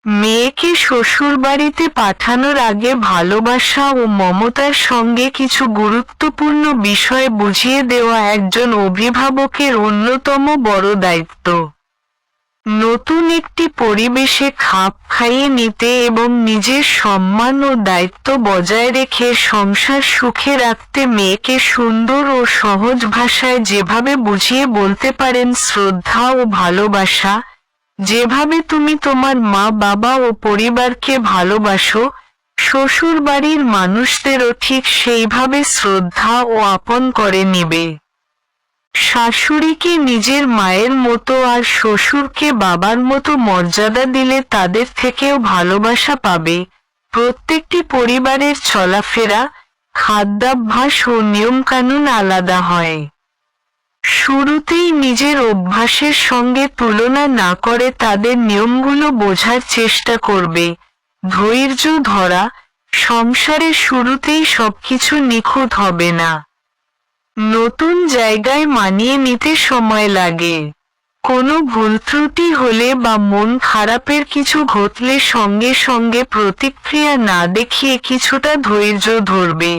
মেয়েকে শ্বশুরবাড়িতে পাঠানোর আগে ভালোবাসা ও মমতার সঙ্গে কিছু গুরুত্বপূর্ণ বিষয় বুঝিয়ে দেওয়া একজন অভিভাবকের অন্যতম বড় দায়িত্ব। নতুন একটি পরিবেশে খাপ খাইয়ে নিতে এবং নিজের সম্মান ও দায়িত্ব বজায় রেখে সংসার সুখে রাখতে মেয়েকে সুন্দর ও সহজ ভাষায় যেভাবে বুঝিয়ে বলতে পারেন শ্রদ্ধা ও ভালোবাসা, যেভাবে তুমি তোমার মা বাবা ও পরিবারকে ভালোবাসো, শ্বশুরবাড়ির মানুষদেরও ঠিক সেইভাবে শ্রদ্ধা ও আপন করে নিবে। শাশুড়িকে নিজের মায়ের মতো আর শ্বশুরকে বাবার মতো মর্যাদা দিলে তাদের থেকেও ভালোবাসা পাবে। প্রত্যেকটি পরিবারের চলাফেরা, খাদ্যাভ্যাস ও নিয়মকানুন আলাদা হয়। শুরুতেই নিজের অভ্যাসের সঙ্গে তুলনা না করে তাদের নিয়মগুলো বোঝার চেষ্টা করবে। ধৈর্য ধরা, সংসারের শুরুতেই সবকিছু নিখুঁত হবে না। নতুন জায়গায় মানিয়ে নিতে সময় লাগে। কোনো ভুল ত্রুটি হলে বা মন খারাপের কিছু ঘটলে সঙ্গে সঙ্গে প্রতিক্রিয়া না দেখিয়ে কিছুটা ধৈর্য ধরবে।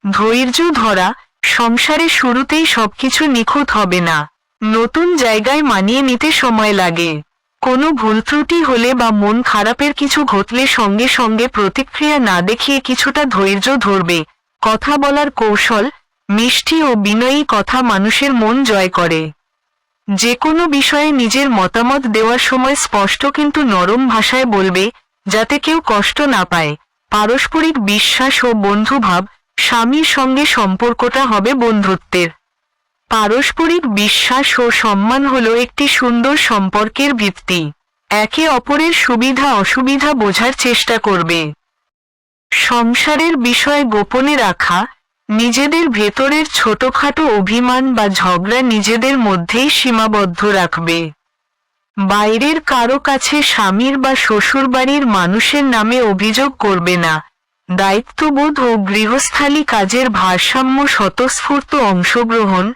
ধৈর্য ধরা, সংসারে শুরুতেই সবকিছু নিখুঁত হবে না। নতুন জায়গায় মানিয়ে নিতে সময় লাগে। কোনো ভুল ত্রুটি হলে বা মন খারাপের কিছু ঘটলে সঙ্গে সঙ্গে প্রতিক্রিয়া না দেখিয়ে কিছুটা ধৈর্য ধরবে। কথা বলার কৌশল, মিষ্টি ও বিনয়ী কথা মানুষের মন জয় করে। যে কোনো বিষয়ে নিজের মতামত দেওয়ার সময় স্পষ্ট কিন্তু নরম ভাষায় বলবে, যাতে কেউ কষ্ট না পায়। পারস্পরিক বিশ্বাস ও বন্ধুভাব, স্বামীর সঙ্গে সম্পর্কটা হবে বন্ধুত্বের। পারস্পরিক বিশ্বাস ও সম্মান হলো একটি সুন্দর সম্পর্কের ভিত্তি। একে অপরের সুবিধা অসুবিধা বোঝার চেষ্টা করবে। সংসারের বিষয় গোপনে রাখা, নিজেদের ভেতরের ছোটখাটো অভিমান বা ঝগড়া নিজেদের মধ্যেই সীমাবদ্ধ রাখবে। বাইরের কারো কাছে স্বামীর বা শ্বশুরবাড়ির মানুষের নামে অভিযোগ করবে না। দায়িত্ববোধ ও গৃহস্থালী কাজের ভারসাম্য, স্বতঃস্ফূর্ত অংশগ্রহণ,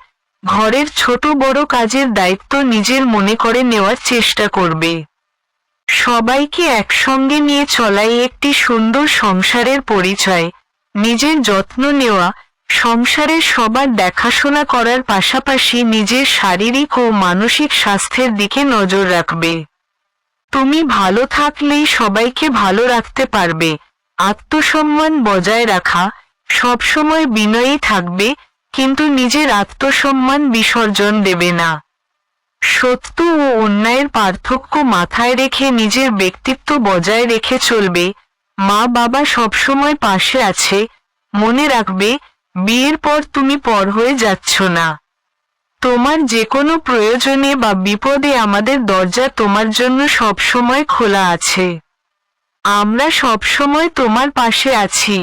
ঘরের ছোট বড় কাজের দায়িত্ব নিজের মনে করে নেওয়ার চেষ্টা করবে। সবাইকে একসঙ্গে নিয়ে চলাই একটি সুন্দর সংসারের পরিচয়। নিজের যত্ন নেওয়া, সংসারের সবার দেখাশোনা করার পাশাপাশি নিজের শারীরিক ও মানসিক স্বাস্থ্যের দিকে নজর রাখবে। তুমি ভালো থাকলেই সবাইকে ভালো রাখতে পারবে। আত্মসম্মান বজায় রাখা, সবসময় বিনয়ী থাকবে, কিন্তু নিজের আত্মসম্মান বিসর্জন দেবে না। সত্য ও অন্যায়ের পার্থক্য মাথায় রেখে নিজের ব্যক্তিত্ব বজায় রেখে চলবে। মা বাবা সবসময় পাশে আছে, মনে রাখবে, বিয়ের পর তুমি পর হয়ে যাচ্ছ না। তোমার যে কোনো প্রয়োজনে বা বিপদে আমাদের দরজা তোমার জন্য সবসময় খোলা আছে। আমরা সবসময় তোমার পাশে আছি।